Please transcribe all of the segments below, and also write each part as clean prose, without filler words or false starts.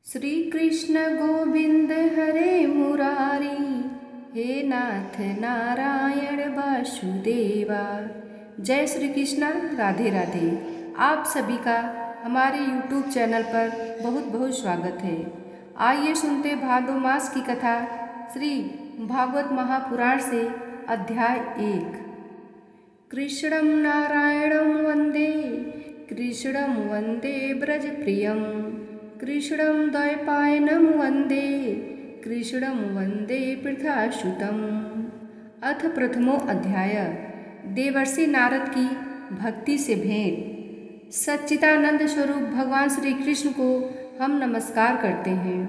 श्री कृष्ण गोविंद हरे मुरारी, हे नाथ नारायण वासुदेवा। जय श्री कृष्णा, राधे राधे। आप सभी का हमारे YouTube चैनल पर बहुत बहुत स्वागत है। आइए सुनते भादो मास की कथा श्री भागवत महापुराण से अध्याय 1। कृष्णं नारायणं वन्दे, कृष्णं वन्दे ब्रजप्रियं, कृष्णं द्वैपायनं वन्दे, कृष्णं वन्दे पृथासुतम्। अथ प्रथमो अध्याय। देवर्षि नारद की भक्ति से भेंट। सच्चिदानंद स्वरूप भगवान श्री कृष्ण को हम नमस्कार करते हैं,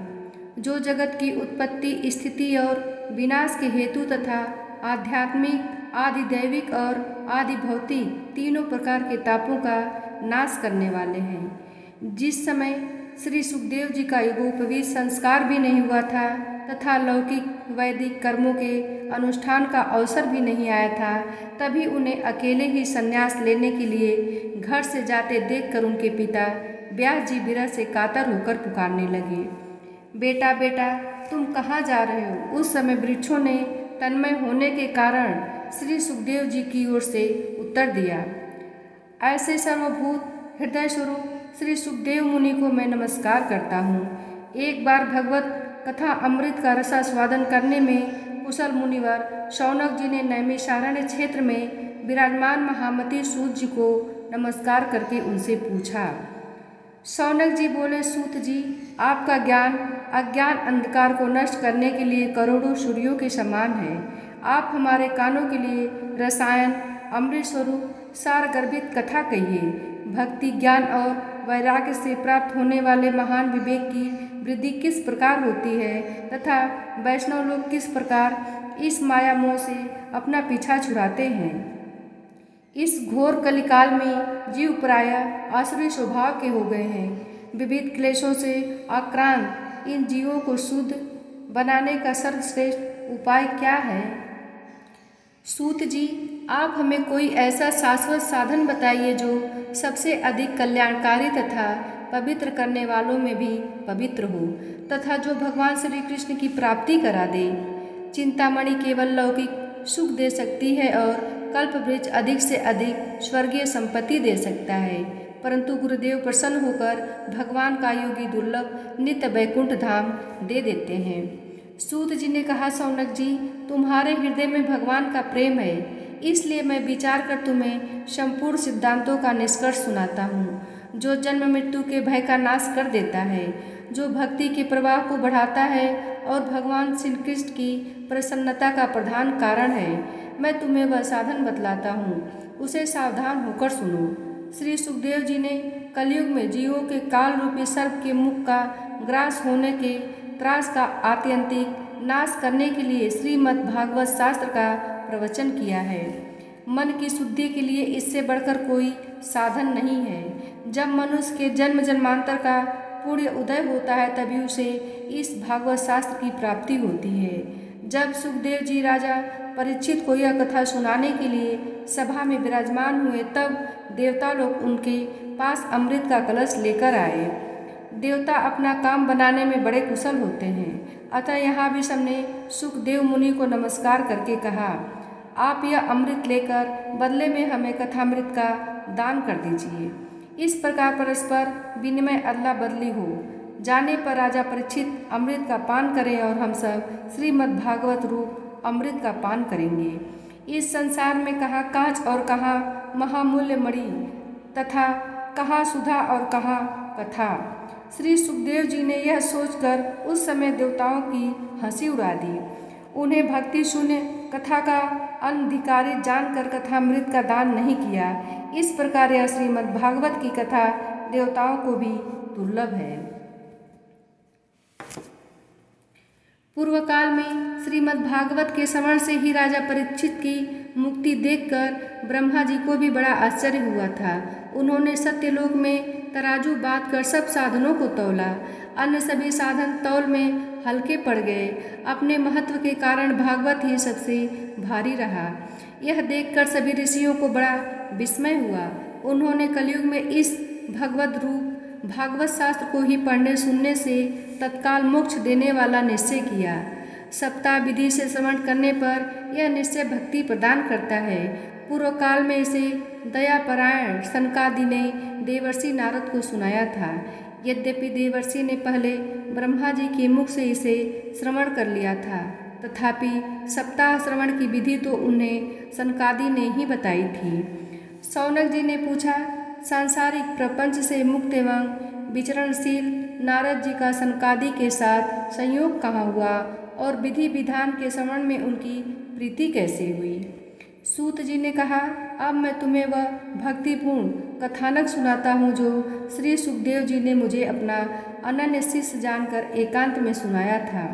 जो जगत की उत्पत्ति, स्थिति और विनाश के हेतु तथा आध्यात्मिक, आदि दैविक और आदि भौतिक तीनों प्रकार के तापों का नाश करने वाले हैं। जिस समय श्री सुखदेव जी का यज्ञोपवीत संस्कार भी नहीं हुआ था तथा लौकिक वैदिक कर्मों के अनुष्ठान का अवसर भी नहीं आया था, तभी उन्हें अकेले ही संन्यास लेने के लिए घर से जाते देखकर उनके पिता व्यास जी विरह से कातर होकर पुकारने लगे, बेटा बेटा, तुम कहाँ जा रहे हो? उस समय वृक्षों ने तन्मय होने के कारण श्री सुखदेव जी की ओर से उत्तर दिया, ऐसे सर्वभूत हृदय स्वरूप श्री सुखदेव मुनि को मैं नमस्कार करता हूँ। एक बार भगवत कथा अमृत का रसास्वादन करने में कुशल मुनिवर शौनक जी ने नैमिषारण्य क्षेत्र में विराजमान महामती सूत जी को नमस्कार करके उनसे पूछा। शौनक जी बोले, सूत जी, आपका ज्ञान अज्ञान अंधकार को नष्ट करने के लिए करोड़ों सूर्यों के समान है। आप हमारे कानों के लिए रसायन अमृत स्वरूप सार गर्भित कथा कहिए। भक्ति, ज्ञान और वैराग्य से प्राप्त होने वाले महान विवेक की वृद्धि किस प्रकार होती है तथा वैष्णव लोग किस प्रकार इस माया मोह से अपना पीछा छुड़ाते हैं। इस घोर कलिकाल में जीव प्रायः आसुरी स्वभाव के हो गए हैं। विविध क्लेशों से आक्रांत इन जीवों को शुद्ध बनाने का सर्वश्रेष्ठ उपाय क्या है? सूत जी, आप हमें कोई ऐसा शाश्वत साधन बताइए जो सबसे अधिक कल्याणकारी तथा पवित्र करने वालों में भी पवित्र हो तथा जो भगवान श्री कृष्ण की प्राप्ति करा दे। चिंतामणि केवल लौकिक सुख दे सकती है और कल्पवृक्ष अधिक से अधिक स्वर्गीय संपत्ति दे सकता है, परंतु गुरुदेव प्रसन्न होकर भगवान का योगी दुर्लभ नित्य वैकुंठ धाम दे देते हैं। सूत जी ने कहा, शौनक जी, तुम्हारे हृदय में भगवान का प्रेम है, इसलिए मैं विचार कर तुम्हें संपूर्ण सिद्धांतों का निष्कर्ष सुनाता हूँ, जो जन्म मृत्यु के भय का नाश कर देता है, जो भक्ति के प्रवाह को बढ़ाता है और भगवान श्री कृष्ण की प्रसन्नता का प्रधान कारण है। मैं तुम्हें वह साधन बतलाता हूँ, उसे सावधान होकर सुनो। श्री सुखदेव जी ने कलयुग में जीवों के काल रूपी सर्प के मुख का ग्रास होने के त्रास का आत्यंतिक नाश करने के लिए श्रीमद् भागवत शास्त्र का प्रवचन किया है। मन की शुद्धि के लिए इससे बढ़कर कोई साधन नहीं है। जब मनुष्य के जन्म जन्मांतर का पुण्य उदय होता है, तभी उसे इस भागवत शास्त्र की प्राप्ति होती है। जब सुखदेव जी राजा परीक्षित को यह कथा सुनाने के लिए सभा में विराजमान हुए, तब देवता लोग उनके पास अमृत का कलश लेकर आए। देवता अपना काम बनाने में बड़े कुशल होते हैं, अतः यहाँ भी सबने सुखदेव मुनि को नमस्कार करके कहा, आप यह अमृत लेकर बदले में हमें कथामृत का दान कर दीजिए। इस प्रकार परस्पर विनिमय अदला बदली हो जाने पर राजा परीक्षित अमृत का पान करें और हम सब श्रीमद् भागवत रूप अमृत का पान करेंगे। इस संसार में कहाँ कांच और कहाँ महामूल्य मणि तथा कहाँ सुधा और कहाँ कथा। श्री सुखदेव जी ने यह सोचकर उस समय देवताओं की हंसी उड़ा दी। उन्हें भक्ति शून्य कथा का अनधिकारी जानकर कथामृत का दान नहीं किया। इस प्रकार यह श्रीमद् भागवत की कथा देवताओं को भी दुर्लभ है। पूर्व काल में श्रीमद् भागवत के श्रवण से ही राजा परीक्षित की मुक्ति देखकर ब्रह्मा जी को भी बड़ा आश्चर्य हुआ था। उन्होंने सत्यलोक में तराजू बांध कर सब साधनों को तौला। अन्य सभी साधन तौल में हल्के पड़ गए। अपने महत्व के कारण भागवत ही सबसे भारी रहा। यह देखकर सभी ऋषियों को बड़ा विस्मय हुआ। उन्होंने कलयुग में इस भगवत रूप भागवत शास्त्र को ही पढ़ने सुनने से तत्काल मोक्ष देने वाला निश्चय किया। सप्ताह विधि से श्रवण करने पर यह निश्चय भक्ति प्रदान करता है। पूर्व काल में इसे दयापरायण सनकादि ने देवर्षि नारद को सुनाया था। यद्यपि देवर्षि ने पहले ब्रह्मा जी के मुख से इसे श्रवण कर लिया था, तथापि सप्ताह श्रवण की विधि तो उन्हें सनकादि ने ही बताई थी। शौनक जी ने पूछा, सांसारिक प्रपंच से मुक्त एवं विचरणशील नारद जी का सनकादि के साथ संयोग कहाँ हुआ और विधि विधान के श्रवण में उनकी प्रीति कैसे हुई? सूत जी ने कहा, अब मैं तुम्हें वह भक्तिपूर्ण कथानक सुनाता हूँ जो श्री सुखदेव जी ने मुझे अपना अनन्य शिष्य जानकर एकांत में सुनाया था।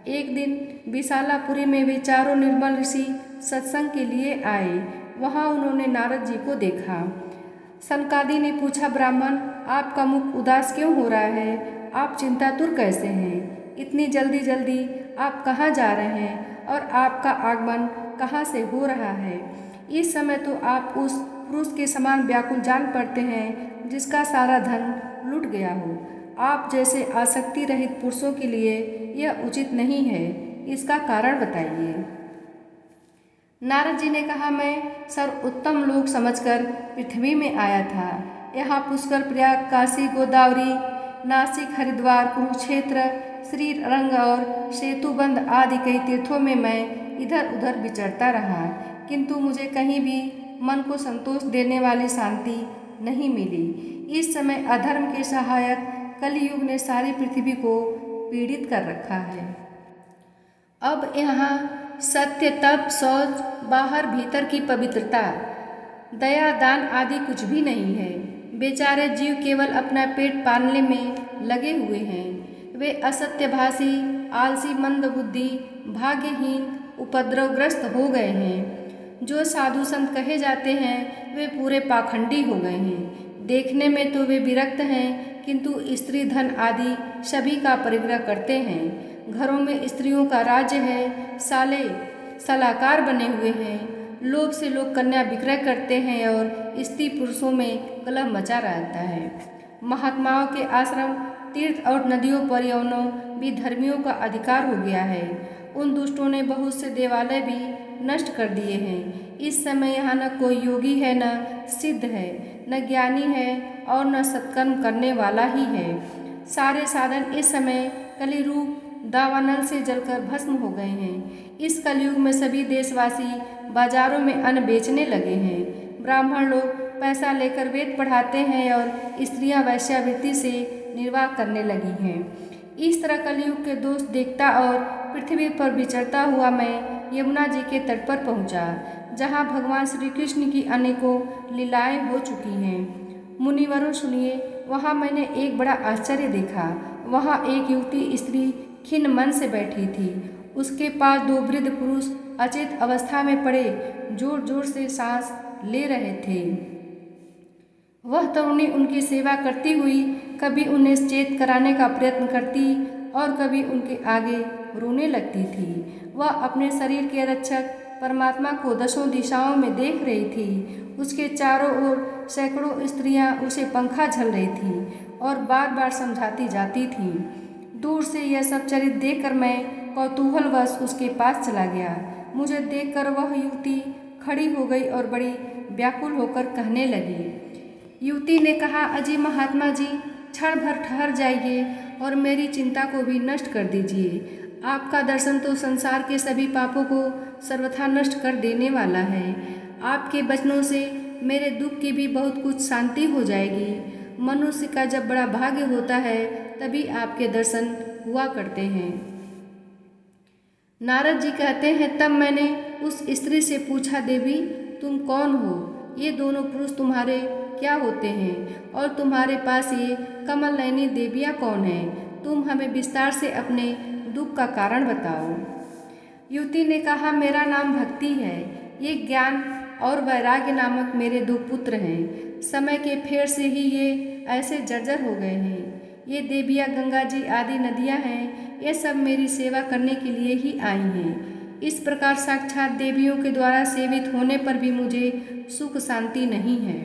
एक दिन विशालापुरी में वे चारों निर्मल ऋषि सत्संग के लिए आए। वहाँ उन्होंने नारद जी को देखा। सनकादि ने पूछा, ब्राह्मण, आपका मुख उदास क्यों हो रहा है? आप चिंतातुर कैसे हैं? इतनी जल्दी जल्दी आप कहाँ जा रहे हैं और आपका आगमन कहाँ से हो रहा है? इस समय तो आप उस पुरुष के समान व्याकुल जान पड़ते हैं जिसका सारा धन लुट गया हो। आप जैसे आसक्ति रहित पुरुषों के लिए यह उचित नहीं है, इसका कारण बताइए। नारद जी ने कहा, मैं सर्वोत्तम लोक समझकर पृथ्वी में आया था। यहाँ पुष्कर, प्रयाग, काशी, गोदावरी, नासिक, हरिद्वार, कुरुक्षेत्र, श्रीरंग और सेतुबंध आदि कई तीर्थों में मैं इधर उधर विचरता रहा, किंतु मुझे कहीं भी मन को संतोष देने वाली शांति नहीं मिली। इस समय अधर्म के सहायक कलयुग ने सारी पृथ्वी को पीड़ित कर रखा है। अब यहाँ सत्य, तप, शौच, बाहर भीतर की पवित्रता, दया, दान आदि कुछ भी नहीं है। बेचारे जीव केवल अपना पेट पालने में लगे हुए हैं। वे असत्यभाषी, आलसी, मंदबुद्धि, भाग्यहीन, उपद्रवग्रस्त हो गए हैं। जो साधु संत कहे जाते हैं वे पूरे पाखंडी हो गए हैं। देखने में तो वे विरक्त हैं, किंतु स्त्री धन आदि सभी का परिग्रह करते हैं। घरों में स्त्रियों का राज्य है। साले सलाहकार बने हुए हैं। लोभ से लोग कन्या विक्रय करते हैं और स्त्री पुरुषों में कलह मचा रहता है। महात्माओं के आश्रम, तीर्थ और नदियों पर यौनों भी धर्मियों का अधिकार हो गया है। उन दुष्टों ने बहुत से देवालय भी नष्ट कर दिए हैं। इस समय यहाँ न कोई योगी है, न सिद्ध है, न ज्ञानी है और न सत्कर्म करने वाला ही है। सारे साधन इस समय कली रूप दावानल से जलकर भस्म हो गए हैं। इस कलयुग में सभी देशवासी बाजारों में अन्न बेचने लगे हैं। ब्राह्मण लोग पैसा लेकर वेद पढ़ाते हैं और स्त्रियां वैश्यावृत्ति से निर्वाह करने लगी हैं। इस तरह कलयुग के दोष देखता और पृथ्वी पर विचरता हुआ मैं यमुना जी के तट पर पहुंचा, जहां भगवान श्री कृष्ण की अनेकों लीलाएं हो चुकी हैं। मुनिवरों सुनिए, वहां मैंने एक बड़ा आश्चर्य देखा। वहां एक युवती स्त्री खिन्न मन से बैठी थी। उसके पास दो वृद्ध पुरुष अचेत अवस्था में पड़े जोर जोर से सांस ले रहे थे। वह तरुणी उनकी सेवा करती हुई कभी उन्हें चेत कराने का प्रयत्न करती और कभी उनके आगे रोने लगती थी। वह अपने शरीर के रक्षक परमात्मा को दसों दिशाओं में देख रही थी। उसके चारों ओर सैकड़ों स्त्रियां उसे पंखा झल रही थीं और बार बार समझाती जाती थीं। दूर से यह सब चरित्र देखकर मैं कौतूहलवश उसके पास चला गया। मुझे देखकर वह युवती खड़ी हो गई और बड़ी व्याकुल होकर कहने लगी। युवती ने कहा, अजी महात्मा जी, क्षण भर ठहर जाइए और मेरी चिंता को भी नष्ट कर दीजिए। आपका दर्शन तो संसार के सभी पापों को सर्वथा नष्ट कर देने वाला है। आपके वचनों से मेरे दुख की भी बहुत कुछ शांति हो जाएगी। मनुष्य का जब बड़ा भाग्य होता है तभी आपके दर्शन हुआ करते हैं। नारद जी कहते हैं, तब मैंने उस स्त्री से पूछा, देवी तुम कौन हो? ये दोनों पुरुष तुम्हारे क्या होते हैं और तुम्हारे पास ये कमल नयनी देवियाँ कौन हैं? तुम हमें विस्तार से अपने दुख का कारण बताओ। युवती ने कहा, मेरा नाम भक्ति है। ये ज्ञान और वैराग्य नामक मेरे दो पुत्र हैं। समय के फेर से ही ये ऐसे जर्जर हो गए हैं। ये देवियाँ गंगा जी आदि नदियाँ हैं। ये सब मेरी सेवा करने के लिए ही आई हैं। इस प्रकार साक्षात देवियों के द्वारा सेवित होने पर भी मुझे सुख शांति नहीं है।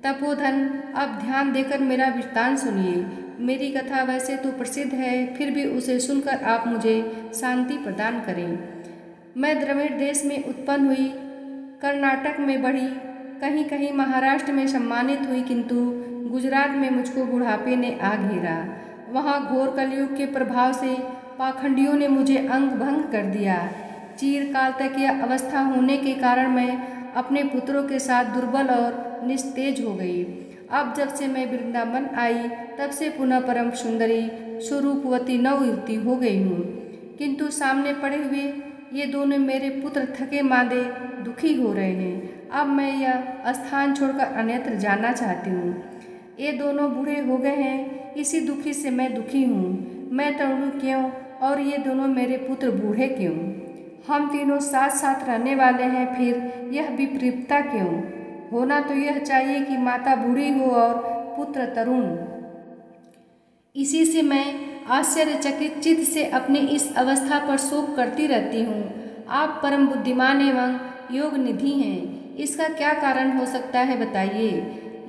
तपोधन, अब ध्यान देकर मेरा वृत्तांत सुनिए। मेरी कथा वैसे तो प्रसिद्ध है, फिर भी उसे सुनकर आप मुझे शांति प्रदान करें। मैं द्रविड़ देश में उत्पन्न हुई, कर्नाटक में बढ़ी, कहीं कहीं महाराष्ट्र में सम्मानित हुई, किंतु गुजरात में मुझको बुढ़ापे ने आ घेरा। वहाँ घोर कलयुग के प्रभाव से पाखंडियों ने मुझे अंग भंग कर दिया। चिरकाल तक यह अवस्था होने के कारण मैं अपने पुत्रों के साथ दुर्बल और निस्तेज हो गई। अब जब से मैं वृंदावन आई, तब से पुनः परम सुंदरी स्वरूपवती नवयुवती हो गई हूँ, किंतु सामने पड़े हुए ये दोनों मेरे पुत्र थके मांदे दुखी हो रहे हैं। अब मैं यह स्थान छोड़कर अन्यत्र जाना चाहती हूँ। ये दोनों बूढ़े हो गए हैं, इसी दुखी से मैं दुखी हूँ। मैं तरुणी क्यों और ये दोनों मेरे पुत्र बूढ़े क्यों? हम तीनों साथ साथ रहने वाले हैं, फिर यह विपरीतता क्यों? होना तो यह चाहिए कि माता बूढ़ी हो और पुत्र तरुण। इसी से मैं आश्चर्यचकित चित्त से अपनी इस अवस्था पर शोक करती रहती हूँ। आप परम बुद्धिमान एवं योग निधि हैं, इसका क्या कारण हो सकता है, बताइए।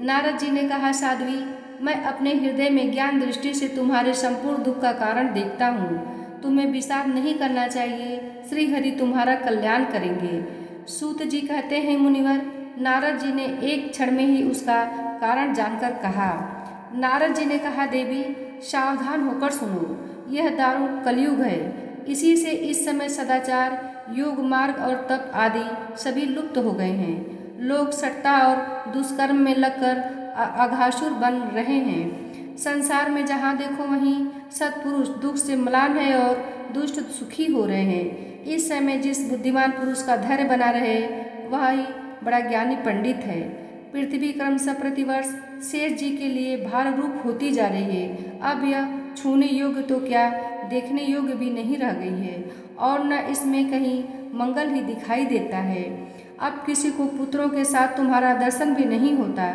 नारद जी ने कहा, साध्वी, मैं अपने हृदय में ज्ञान दृष्टि से तुम्हारे संपूर्ण दुख का कारण देखता हूँ। तुम्हें विषाद नहीं करना चाहिए, श्री हरि तुम्हारा कल्याण करेंगे। सूत जी कहते हैं, मुनिवर, नारद जी ने एक क्षण में ही उसका कारण जानकर कहा। नारद जी ने कहा, देवी, सावधान होकर सुनो, यह दारुण कलयुग है। इसी से इस समय सदाचार, योग मार्ग और तप आदि सभी लुप्त हो गए हैं। लोग सट्टा और दुष्कर्म में लगकर अघासुर बन रहे हैं। संसार में जहाँ देखो वहीं सत्पुरुष दुख से म्लान है और दुष्ट सुखी हो रहे हैं। इस समय जिस बुद्धिमान पुरुष का धैर्य बना रहे, वह ही बड़ा ज्ञानी पंडित है। पृथ्वी क्रमशः प्रतिवर्ष शेष जी के लिए भार रूप होती जा रही है। अब यह छूने योग्य तो क्या, देखने योग्य भी नहीं रह गई है, और न इसमें कहीं मंगल ही दिखाई देता है। अब किसी को पुत्रों के साथ तुम्हारा दर्शन भी नहीं होता।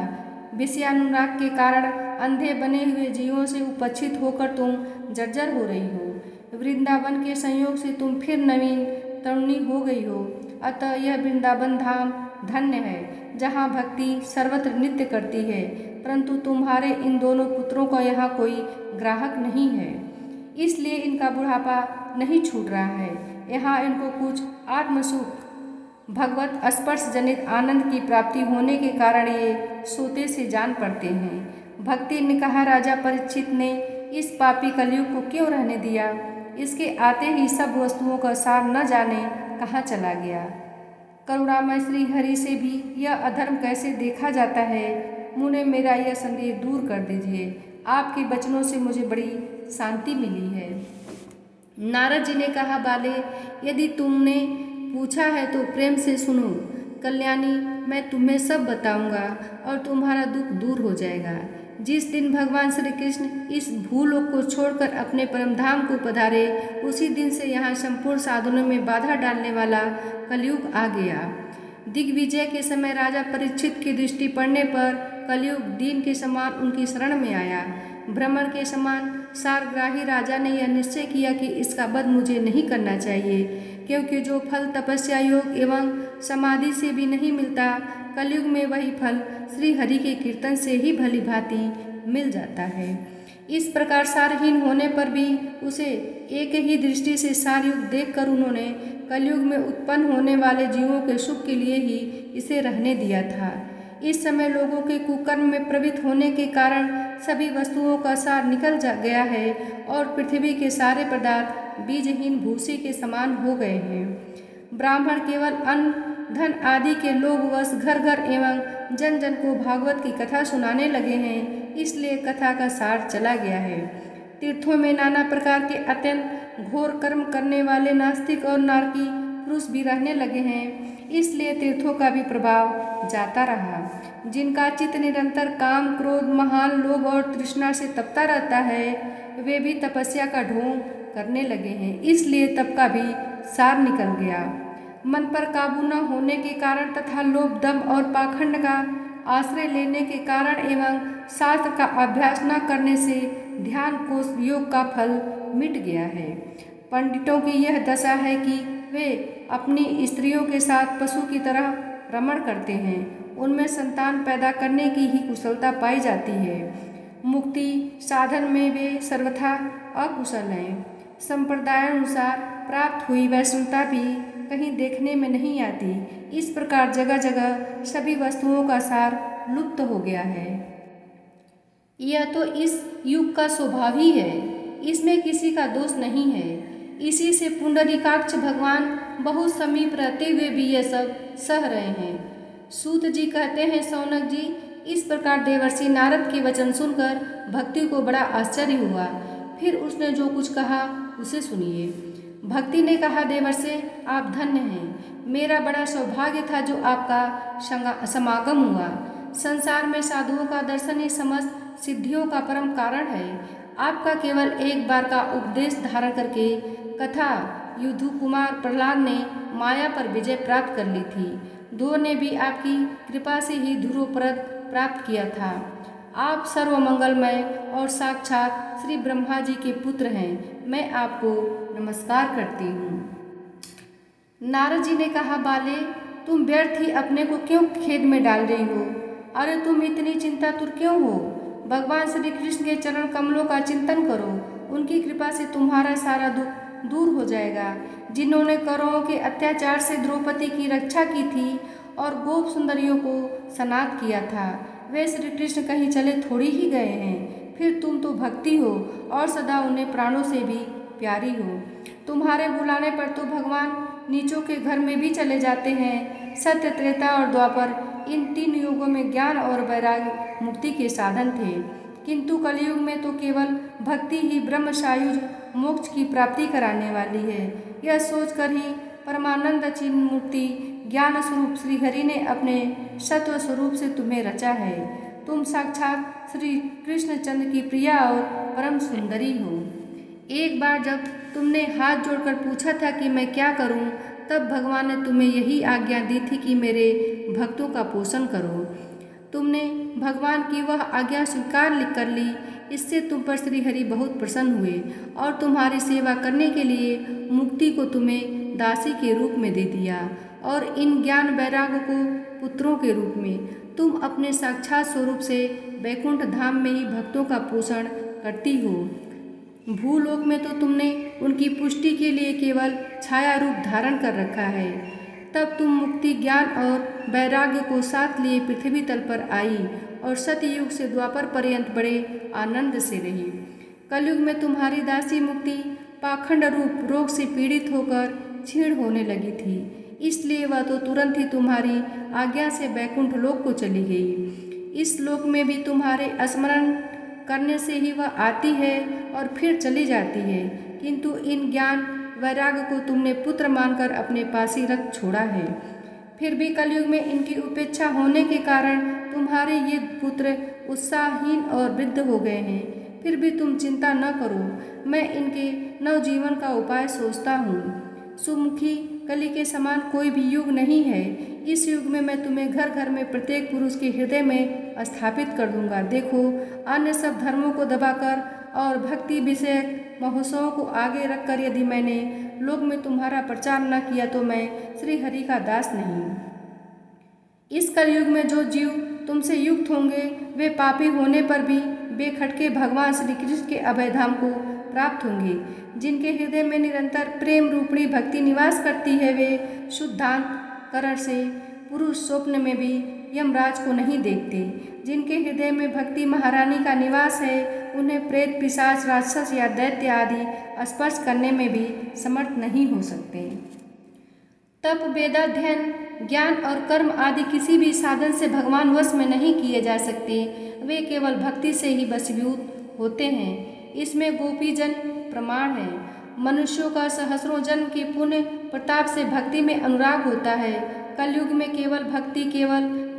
विषयानुराग के कारण अंधे बने हुए जीवों से उपक्षित होकर तुम जर्जर हो रही हो। वृंदावन के संयोग से तुम फिर नवीन तरुणी हो गई हो। अतः यह वृंदावन धाम धन्य है, जहाँ भक्ति सर्वत्र नृत्य करती है, परंतु तुम्हारे इन दोनों पुत्रों का यहाँ कोई ग्राहक नहीं है, इसलिए इनका बुढ़ापा नहीं छूट रहा है। यहाँ इनको कुछ आत्मसुख, भगवत स्पर्श जनित आनंद की प्राप्ति होने के कारण ये सोते से जान पड़ते हैं। भक्ति ने कहा, राजा परीक्षित ने इस पापी कलयुग को क्यों रहने दिया? इसके आते ही सब वस्तुओं का सार न जाने कहाँ चला गया। करुणामय श्री हरि से भी यह अधर्म कैसे देखा जाता है? मुझे मेरा यह संदेह दूर कर दीजिए। आपके वचनों से मुझे बड़ी शांति मिली है। नारद जी ने कहा, बाले, यदि तुमने पूछा है तो प्रेम से सुनो। कल्याणी, मैं तुम्हें सब बताऊंगा और तुम्हारा दुख दूर हो जाएगा। जिस दिन भगवान श्री कृष्ण इस भूलोक को छोड़कर अपने परम धाम को पधारे, उसी दिन से यहाँ संपूर्ण साधनों में बाधा डालने वाला कलयुग आ गया। दिग्विजय के समय राजा परीक्षित की दृष्टि पड़ने पर कलयुग दीन के समान उनकी शरण में आया। भ्रमर के समान सारग्राही राजा ने यह निश्चय किया कि इसका वध मुझे नहीं करना चाहिए, क्योंकि जो फल तपस्या, योग एवं समाधि से भी नहीं मिलता, कलयुग में वही फल श्री हरि के कीर्तन से ही भली भांति मिल जाता है। इस प्रकार सारहीन होने पर भी उसे एक ही दृष्टि से सारयुग देखकर उन्होंने कलयुग में उत्पन्न होने वाले जीवों के सुख के लिए ही इसे रहने दिया था। इस समय लोगों के कुकर्म में प्रवृत्त होने के कारण सभी वस्तुओं का सार निकल गया है और पृथ्वी के सारे पदार्थ बीजहीन भूसी के समान हो गए हैं। ब्राह्मण केवल अन्न धन आदि के लोभवश घर घर एवं जन जन को भागवत की कथा सुनाने लगे हैं, इसलिए कथा का सार चला गया है। तीर्थों में नाना प्रकार के अत्यंत घोर कर्म करने वाले नास्तिक और नारकी पुरुष भी रहने लगे हैं, इसलिए तीर्थों का भी प्रभाव जाता रहा। जिनका चित्त निरंतर काम, क्रोध, महान लोभ और तृष्णा से तपता रहता है, वे भी तपस्या का ढोंग करने लगे हैं, इसलिए तप का भी सार निकल गया। मन पर काबू न होने के कारण तथा लोभ, दम और पाखंड का आश्रय लेने के कारण एवं शास्त्र का अभ्यास न करने से ध्यान कोश योग का फल मिट गया है। पंडितों की यह दशा है कि वे अपनी स्त्रियों के साथ पशु की तरह रमण करते हैं। उनमें संतान पैदा करने की ही कुशलता पाई जाती है। मुक्ति साधन में वे सर्वथा अकुशल हैं। संप्रदायानुसार प्राप्त हुई वैष्णवता भी कहीं देखने में नहीं आती। इस प्रकार जगह जगह सभी वस्तुओं का सार लुप्त हो गया है। यह तो इस युग का स्वभाव ही है, इसमें किसी का दोष नहीं है। इसी से पुंडरीकाक्ष भगवान बहुत समीप रहते हुए भी यह सब सह रहे हैं। सूत जी कहते हैं, शौनक जी, इस प्रकार देवर्षि नारद के वचन सुनकर भक्ति को बड़ा आश्चर्य हुआ। फिर उसने जो कुछ कहा उसे सुनिए। भक्ति ने कहा, देवर्षि आप धन्य हैं। मेरा बड़ा सौभाग्य था जो आपका समागम हुआ। संसार में साधुओं का दर्शन ही समस्त सिद्धियों का परम कारण है। आपका केवल एक बार का उपदेश धारण करके कथा युद्धु कुमार प्रहलाद ने माया पर विजय प्राप्त कर ली थी। दो ने भी आपकी कृपा से ही ध्रुवपद प्राप्त किया था। आप सर्वमंगलमय और साक्षात श्री ब्रह्मा जी के पुत्र हैं। मैं आपको नमस्कार करती हूँ। नारद जी ने कहा, बाले, तुम व्यर्थ ही अपने को क्यों खेद में डाल रही हो? अरे तुम इतनी चिंतातुर क्यों हो? भगवान श्री कृष्ण के चरण कमलों का चिंतन करो। उनकी कृपा से तुम्हारा सारा दुख दूर हो जाएगा। जिन्होंने कौरवों के अत्याचार से द्रौपदी की रक्षा की थी और गोप सुंदरियों को सनाथ किया था, वे श्री कृष्ण कहीं चले थोड़ी ही गए हैं। फिर तुम तो भक्ति हो और सदा उन्हें प्राणों से भी प्यारी हो। तुम्हारे बुलाने पर तो भगवान नीचों के घर में भी चले जाते हैं। सत्य, त्रेता और द्वापर, इन 3 युगों में ज्ञान और वैराग्य मुक्ति के साधन थे, किंतु कलयुग में तो केवल भक्ति ही ब्रह्म सायुज मोक्ष की प्राप्ति कराने वाली है। यह सोचकर ही परमानंद चिन्ह मूर्ति ज्ञान स्वरूप श्रीहरि ने अपने सत्व स्वरूप से तुम्हें रचा है। तुम साक्षात श्री कृष्णचंद्र की प्रिया और परम सुंदरी हो। एक बार जब तुमने हाथ जोड़कर पूछा था कि मैं क्या करूं, तब भगवान ने तुम्हें यही आज्ञा दी थी कि मेरे भक्तों का पोषण करो। तुमने भगवान की वह आज्ञा स्वीकार कर ली। इससे तुम पर श्रीहरि बहुत प्रसन्न हुए और तुम्हारी सेवा करने के लिए मुक्ति को तुम्हें दासी के रूप में दे दिया और इन ज्ञान वैराग्य को पुत्रों के रूप में। तुम अपने साक्षात स्वरूप से वैकुंठ धाम में ही भक्तों का पोषण करती हो। भूलोक में तो तुमने उनकी पुष्टि के लिए केवल छाया रूप धारण कर रखा है। तब तुम मुक्ति, ज्ञान और वैराग्य को साथ लिए पृथ्वी तल पर आई और सतयुग से द्वापर पर्यंत बड़े आनंद से रही। कलयुग में तुम्हारी दासी मुक्ति पाखंड रूप रोग से पीड़ित होकर क्षीण होने लगी थी, इसलिए वह तो तुरंत ही तुम्हारी आज्ञा से वैकुंठ लोक को चली गई। इस लोक में भी तुम्हारे स्मरण करने से ही वह आती है और फिर चली जाती है, किंतु इन ज्ञान वैराग्य को तुमने पुत्र मानकर अपने पास ही रख छोड़ा है। फिर भी कलयुग में इनकी उपेक्षा होने के कारण तुम्हारे ये पुत्र उत्साहहीन और वृद्ध हो गए हैं। फिर भी तुम चिंता न करो, मैं इनके नवजीवन का उपाय सोचता हूँ। सुमुखी, कली के समान कोई भी युग नहीं है। इस युग में मैं तुम्हें घर घर में प्रत्येक पुरुष के हृदय में स्थापित कर दूंगा। देखो, अन्य सब धर्मों को दबाकर और भक्ति विषयक महोत्सवों को आगे रखकर यदि मैंने लोक में तुम्हारा प्रचार न किया तो मैं श्री हरि का दास नहीं। इस कलयुग में जो जीव तुमसे युक्त होंगे वे पापी होने पर भी बेखटके भगवान श्री कृष्ण के अभय धाम को प्राप्त होंगे। जिनके हृदय में निरंतर प्रेम रूपणी भक्ति निवास करती है, वे शुद्धांतकरण से पुरुष स्वप्न में भी यमराज को नहीं देखते। जिनके हृदय में भक्ति महारानी का निवास है, उन्हें प्रेत, पिशाच, राक्षस या दैत्य आदि स्पर्श करने में भी समर्थ नहीं हो सकते। तप, वेदाध्ययन, ज्ञान और कर्म आदि किसी भी साधन से भगवान वश में नहीं किए जा सकते। वे केवल भक्ति से ही वशीभूत होते हैं। इसमें गोपीजन प्रमाण है। मनुष्यों का सहस्रों जन्म के पुण्य प्रताप से भक्ति में अनुराग होता है। कलयुग में केवल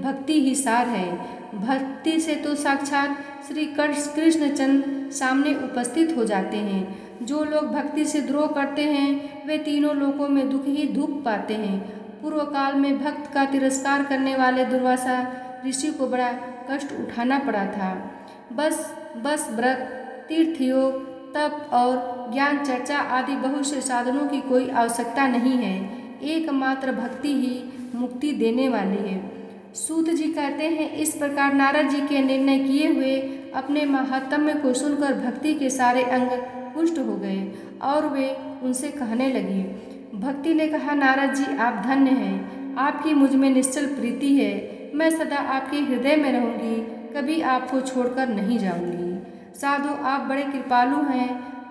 भक्ति ही सार है। भक्ति से तो साक्षात श्री कृष्णचंद्र सामने उपस्थित हो जाते हैं। जो लोग भक्ति से द्रोह करते हैं वे तीनों लोकों में दुख ही दुख पाते हैं। पूर्व काल में भक्त का तिरस्कार करने वाले दुर्वासा ऋषि को बड़ा कष्ट उठाना पड़ा था। बस व्रत, तीर्थयोग, तप और ज्ञान चर्चा आदि बहुत से साधनों की कोई आवश्यकता नहीं है। एकमात्र भक्ति ही मुक्ति देने वाली है। सूत जी कहते हैं, इस प्रकार नारद जी के निर्णय किए हुए अपने महात्म्य को सुनकर भक्ति के सारे अंग पुष्ट हो गए और वे उनसे कहने लगी। भक्ति ने कहा, नारद जी आप धन्य हैं, आपकी मुझ में निश्चल प्रीति है, मैं सदा आपके हृदय में रहूंगी, कभी आपको छोड़कर नहीं जाऊंगी। साधु आप बड़े कृपालु हैं,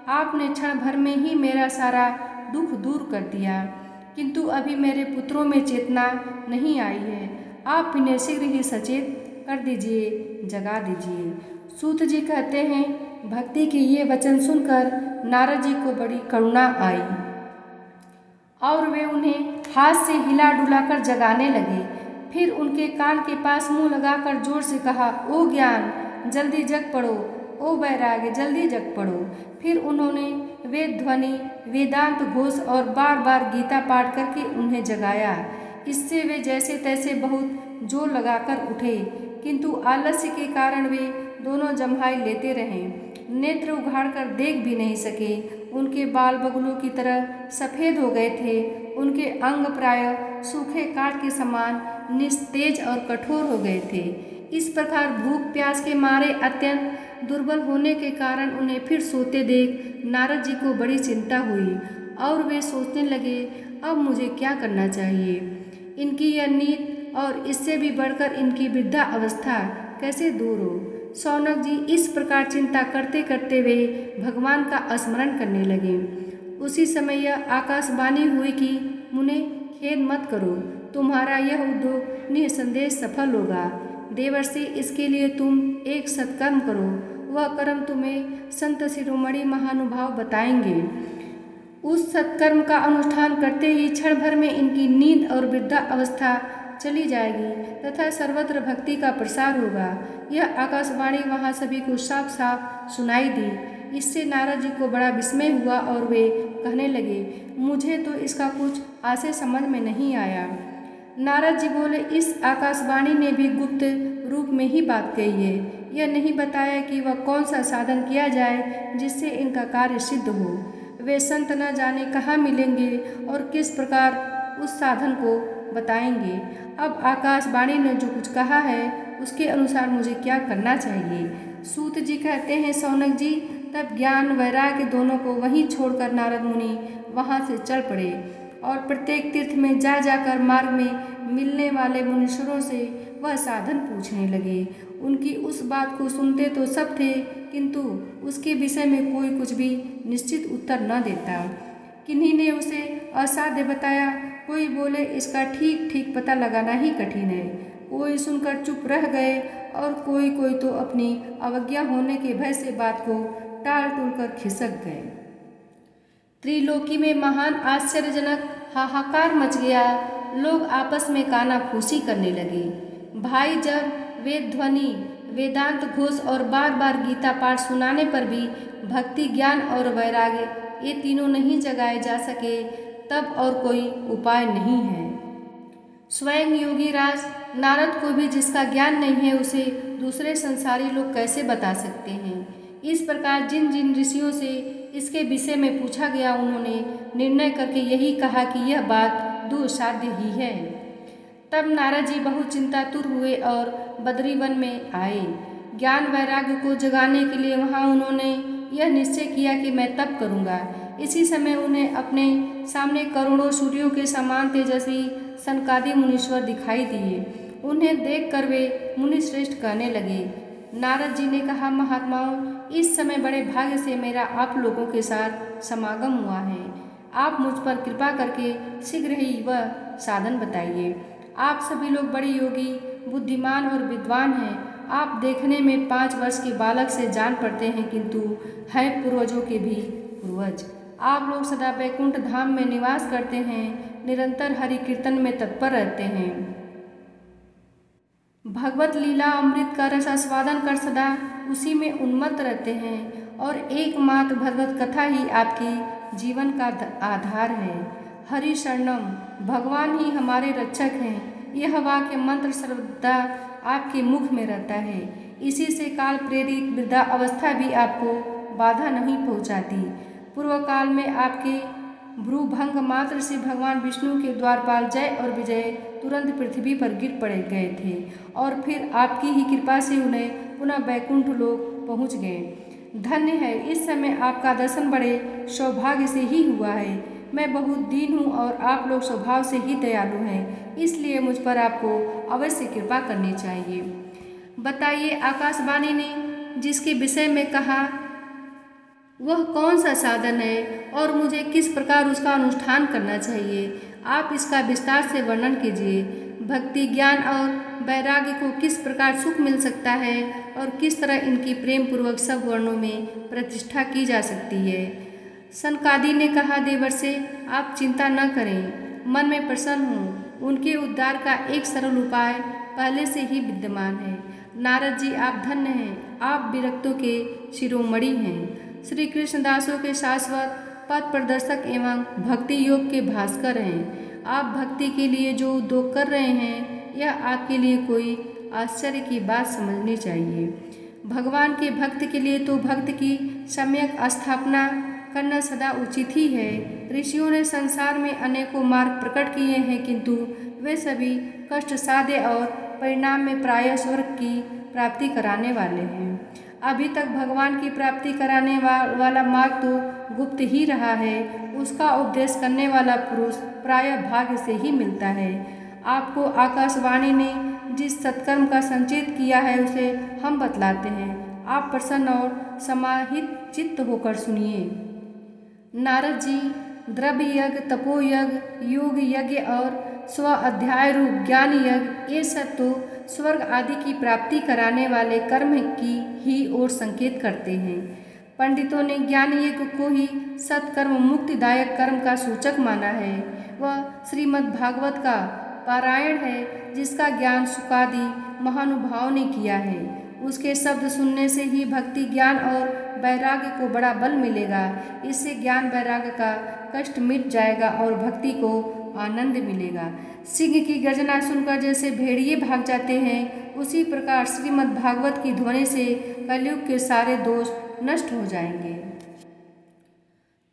आपने क्षण भर में ही मेरा सारा दुख दूर कर दिया, किंतु अभी मेरे पुत्रों में चेतना नहीं आई है, आप इन्हें शीघ्र ही सचेत कर दीजिए, जगा दीजिए। सूत जी कहते हैं, भक्ति के ये वचन सुनकर नारद जी को बड़ी करुणा आई और वे उन्हें हाथ से हिला डुलाकर जगाने लगे। फिर उनके कान के पास मुंह लगाकर जोर से कहा, ओ ज्ञान जल्दी जग पड़ो, ओ वैराग्य जल्दी जग पड़ो। फिर उन्होंने वेद ध्वनि, वेदांत घोष और बार बार गीता पाठ करके उन्हें जगाया। इससे वे जैसे तैसे बहुत जोर लगाकर उठे, किंतु आलस्य के कारण वे दोनों जम्हाई लेते रहे, नेत्र उघाड़कर देख भी नहीं सके। उनके बाल बगुलों की तरह सफ़ेद हो गए थे, उनके अंग प्राय सूखे काठ के समान निस्तेज और कठोर हो गए थे। इस प्रकार भूख प्यास के मारे अत्यंत दुर्बल होने के कारण उन्हें फिर सोते देख नारद जी को बड़ी चिंता हुई और वे सोचने लगे, अब मुझे क्या करना चाहिए। इनकी यह नींद और इससे भी बढ़कर इनकी वृद्धा अवस्था कैसे दूर हो। शौनक जी इस प्रकार चिंता करते करते वे भगवान का स्मरण करने लगे। उसी समय यह आकाशवाणी हुई कि मुने खेद मत करो, तुम्हारा यह उद्योग निसंदेह सफल होगा। देवर्षि इसके लिए तुम एक सत्कर्म करो, वह कर्म तुम्हें संत शिरोमणि महानुभाव बताएंगे। उस सत्कर्म का अनुष्ठान करते ही क्षण भर में इनकी नींद और वृद्धा अवस्था चली जाएगी तथा सर्वत्र भक्ति का प्रसार होगा। यह आकाशवाणी वहाँ सभी को साफ साफ सुनाई दी। इससे नारद जी को बड़ा विस्मय हुआ और वे कहने लगे, मुझे तो इसका कुछ आशय समझ में नहीं आया। नारद जी बोले, इस आकाशवाणी ने भी गुप्त रूप में ही बात कही है, यह नहीं बताया कि वह कौन सा साधन किया जाए जिससे इनका कार्य सिद्ध हो। वे संत न जाने कहाँ मिलेंगे और किस प्रकार उस साधन को बताएंगे। अब आकाशवाणी ने जो कुछ कहा है उसके अनुसार मुझे क्या करना चाहिए। सूत जी कहते हैं, शौनक जी तब ज्ञान वैराग्य दोनों को वहीं छोड़कर नारद मुनि वहाँ से चल पड़े और प्रत्येक तीर्थ में जा जाकर मार्ग में मिलने वाले मुनीश्वरों से वह साधन पूछने लगे। उनकी उस बात को सुनते तो सब थे, किंतु उसके विषय में कोई कुछ भी निश्चित उत्तर न देता। किन्हीं ने उसे असाध्य बताया, कोई बोले इसका ठीक ठीक पता लगाना ही कठिन है, कोई सुनकर चुप रह गए और कोई तो अपनी अवज्ञा होने के भय से बात को टाल टूल कर खिसक गए। त्रिलोकी में महान आश्चर्यजनक हाहाकार मच गया। लोग आपस में कानाफूसी करने लगे। भाई जब वेद ध्वनि, वेदांत घोष और बार बार गीता पाठ सुनाने पर भी भक्ति, ज्ञान और वैराग्य ये तीनों नहीं जगाए जा सके, तब और कोई उपाय नहीं है। स्वयं योगी राज नारद को भी जिसका ज्ञान नहीं है उसे दूसरे संसारी लोग कैसे बता सकते हैं। इस प्रकार जिन जिन ऋषियों से इसके विषय में पूछा गया, उन्होंने निर्णय करके यही कहा कि यह बात दुस्साध्य ही है। तब नारद जी बहुत चिंतातुर हुए और बद्रीवन में आए। ज्ञान वैराग्य को जगाने के लिए वहाँ उन्होंने यह निश्चय किया कि मैं तप करूँगा। इसी समय उन्हें अपने सामने करोड़ों सूर्यों के समान तेजस्वी सनकादि मुनीश्वर दिखाई दिए। उन्हें देखकर वे मुनिश्रेष्ठ कहने लगे। नारद जी ने कहा, महात्माओं, इस समय बड़े भाग्य से मेरा आप लोगों के साथ समागम हुआ है। आप मुझ पर कृपा करके शीघ्र ही वह साधन बताइए। आप सभी लोग बड़े योगी, बुद्धिमान और विद्वान हैं। आप देखने में 5 वर्ष के बालक से जान पड़ते हैं, किंतु हैं पूर्वजों के भी पूर्वज। आप लोग सदा वैकुंठ धाम में निवास करते हैं, निरंतर हरि कीर्तन में तत्पर रहते हैं, भगवत लीला अमृत का रसास्वादन कर सदा उसी में उन्मत्त रहते हैं और एकमात्र भगवत कथा ही आपकी जीवन का आधार है। हरि शरणम, भगवान ही हमारे रक्षक हैं। यह वाक्य मंत्र सर्वदा आपके मुख में रहता है। इसी से काल प्रेरित वृद्धा अवस्था भी आपको बाधा नहीं पहुंचाती। पूर्व काल में आपके भ्रूभंग मात्र से भगवान विष्णु के द्वारपाल जय और विजय तुरंत पृथ्वी पर गिर पड़ गए थे और फिर आपकी ही कृपा से उन्हें पुनः वैकुंठ लोक पहुँच गए। धन्य है, इस समय आपका दर्शन बड़े सौभाग्य से ही हुआ है। मैं बहुत दीन हूँ और आप लोग स्वभाव से ही दयालु हैं, इसलिए मुझ पर आपको अवश्य कृपा करनी चाहिए। बताइए, आकाशवाणी ने जिसके विषय में कहा वह कौन सा साधन है और मुझे किस प्रकार उसका अनुष्ठान करना चाहिए? आप इसका विस्तार से वर्णन कीजिए। भक्ति, ज्ञान और वैराग्य को किस प्रकार सुख मिल सकता है और किस तरह इनकी प्रेम पूर्वक सब वर्णों में प्रतिष्ठा की जा सकती है? सनकादि ने कहा, देवर्षि, आप चिंता न करें, मन में प्रसन्न हूँ। उनके उद्धार का एक सरल उपाय पहले से ही विद्यमान है। नारद जी, आप धन्य हैं, आप विरक्तों के शिरोमणि हैं, श्री कृष्णदासों के शाश्वत पथ प्रदर्शक एवं भक्ति योग के भास्कर हैं। आप भक्ति के लिए जो उद्योग कर रहे हैं, यह आपके लिए कोई आश्चर्य की बात समझनी चाहिए। भगवान के भक्त के लिए तो भक्त की सम्यक स्थापना करना सदा उचित ही है। ऋषियों ने संसार में अनेकों मार्ग प्रकट किए हैं, किंतु वे सभी कष्ट साध्य और परिणाम में प्रायः स्वर्ग की प्राप्ति कराने वाले हैं। अभी तक भगवान की प्राप्ति कराने वाला मार्ग तो गुप्त ही रहा है। उसका उपदेश करने वाला पुरुष प्रायः भाग्य से ही मिलता है। आपको आकाशवाणी ने जिस सत्कर्म का संचित किया है उसे हम बतलाते हैं। आप प्रसन्न और समाहित चित्त होकर सुनिए। नारद जी, द्रव्य यज्ञ, तपो यज्ञ, योग यज्ञ और स्व अध्याय रूप ज्ञान यज्ञ, ये सब तो स्वर्ग आदि की प्राप्ति कराने वाले कर्म की ही ओर संकेत करते हैं। पंडितों ने ज्ञान यज्ञ को ही सत्कर्म मुक्तिदायक कर्म का सूचक माना है। वह श्रीमद् भागवत का पारायण है, जिसका ज्ञान सुकादि महानुभाव ने किया है। उसके शब्द सुनने से ही भक्ति, ज्ञान और वैराग्य को बड़ा बल मिलेगा। इससे ज्ञान वैराग्य का कष्ट मिट जाएगा और भक्ति को आनंद मिलेगा। सिंह की गर्जना सुनकर जैसे भेड़िए भाग जाते हैं, उसी प्रकार श्रीमद् भागवत की ध्वनि से कलयुग के सारे दोष नष्ट हो जाएंगे।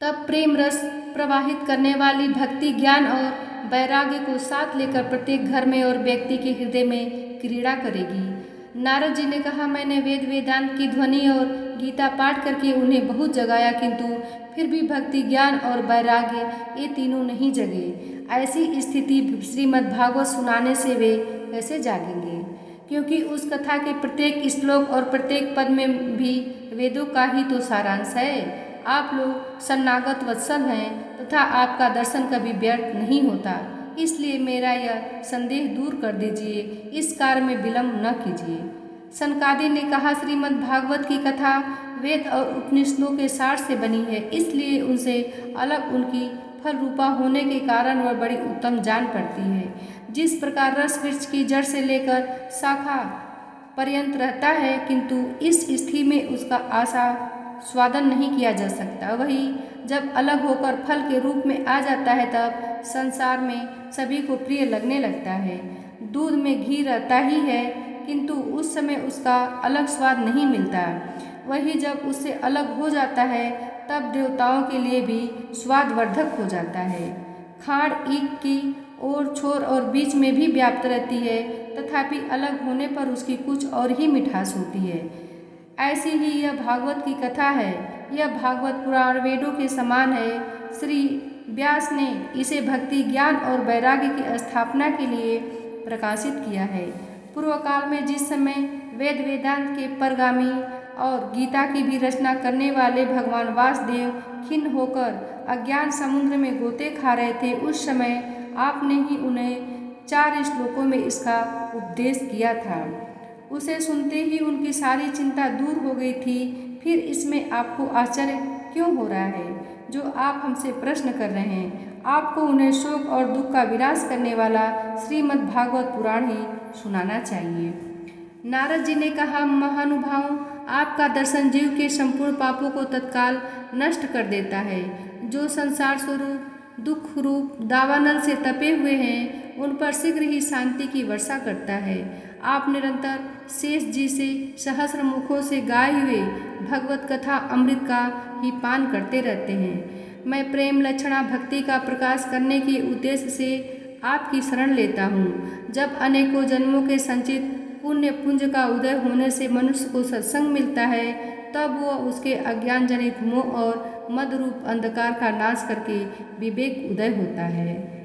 तब प्रेम रस प्रवाहित करने वाली भक्ति, ज्ञान और वैराग्य को साथ लेकर प्रत्येक घर में और व्यक्ति के हृदय में क्रीड़ा करेगी। नारद जी ने कहा, मैंने वेद वेदांत की ध्वनि और गीता पाठ करके उन्हें बहुत जगाया, किंतु फिर भी भक्ति, ज्ञान और वैराग्य ये तीनों नहीं जगे। ऐसी स्थिति श्रीमद् भागवत सुनाने से वे कैसे जागेंगे? क्योंकि उस कथा के प्रत्येक श्लोक और प्रत्येक पद में भी वेदों का ही तो सारांश है। आप लोग शरणागत वत्सल हैं तथा आपका दर्शन कभी व्यर्थ नहीं होता, इसलिए मेरा यह संदेह दूर कर दीजिए, इस कार्य में विलंब न कीजिए। सनकादि ने कहा, श्रीमद् भागवत की कथा वेद और उपनिषदों के सार से बनी है, इसलिए उनसे अलग उनकी फल रूपा होने के कारण वह बड़ी उत्तम जान पड़ती है। जिस प्रकार रस वृक्ष की जड़ से लेकर शाखा पर्यंत रहता है, किंतु इस स्थिति में उसका आशा स्वादन नहीं किया जा सकता, वही जब अलग होकर फल के रूप में आ जाता है तब संसार में सभी को प्रिय लगने लगता है। दूध में घी रहता ही है, किंतु उस समय उसका अलग स्वाद नहीं मिलता, वही जब उससे अलग हो जाता है तब देवताओं के लिए भी स्वादवर्धक हो जाता है। खाड़ ईख की ओर, छोर और बीच में भी व्याप्त रहती है, तथापि अलग होने पर उसकी कुछ और ही मिठास होती है। ऐसी ही यह भागवत की कथा है। यह भागवत पुराण वेदों के समान है। श्री व्यास ने इसे भक्ति, ज्ञान और वैराग्य की स्थापना के लिए प्रकाशित किया है। पूर्व काल में जिस समय वेद वेदांत के परगामी और गीता की भी रचना करने वाले भगवान वासुदेव खिन्न होकर अज्ञान समुद्र में गोते खा रहे थे, उस समय आपने ही उन्हें 4 श्लोकों में इसका उपदेश किया था। उसे सुनते ही उनकी सारी चिंता दूर हो गई थी। फिर इसमें आपको आश्चर्य क्यों हो रहा है जो आप हमसे प्रश्न कर रहे हैं? आपको उन्हें शोक और दुख का विनाश करने वाला श्रीमद् भागवत पुराण ही सुनाना चाहिए। नारद जी ने कहा, महानुभाव, आपका दर्शन जीव के संपूर्ण पापों को तत्काल नष्ट कर देता है। जो संसार स्वरूप दुख रूप दावानल से तपे हुए हैं, उन पर शीघ्र ही शांति की वर्षा करता है। आप निरंतर शेष जी से सहस्र मुखों से गाए हुए भगवत कथा अमृत का ही पान करते रहते हैं। मैं प्रेम लक्षणा भक्ति का प्रकाश करने के उद्देश्य से आपकी शरण लेता हूँ। जब अनेकों जन्मों के संचित पुण्य पुंज का उदय होने से मनुष्य को सत्संग मिलता है, तब वह उसके अज्ञान जनित मोह और मद रूप अंधकार का नाश करके विवेक उदय होता है।